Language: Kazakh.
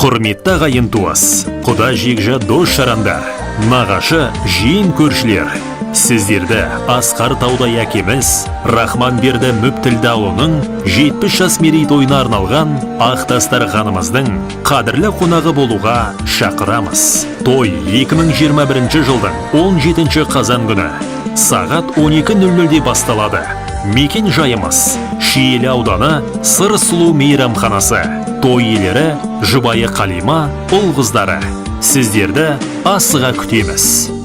Құрметті ағайын туыс, құда жекжа дос жарандар, нағашы жиын көршілер. Сіздерді Асқар Таудай әкеміз Рахман берді Мүптілдауының 70 жас мерейтойына арналған Ақтастар ханымыздың қадірлі қонағы болуға шақырамыз. Той 2021 жылдың 17 қазан күні сағат 12:00-де басталады. Мекен жайымыз Шиелі ауданы Сыр Сұлу мейрамханасы. Той иелері жұбайы Қалима, ұл қыздары. Сіздерді асыға күтеміз.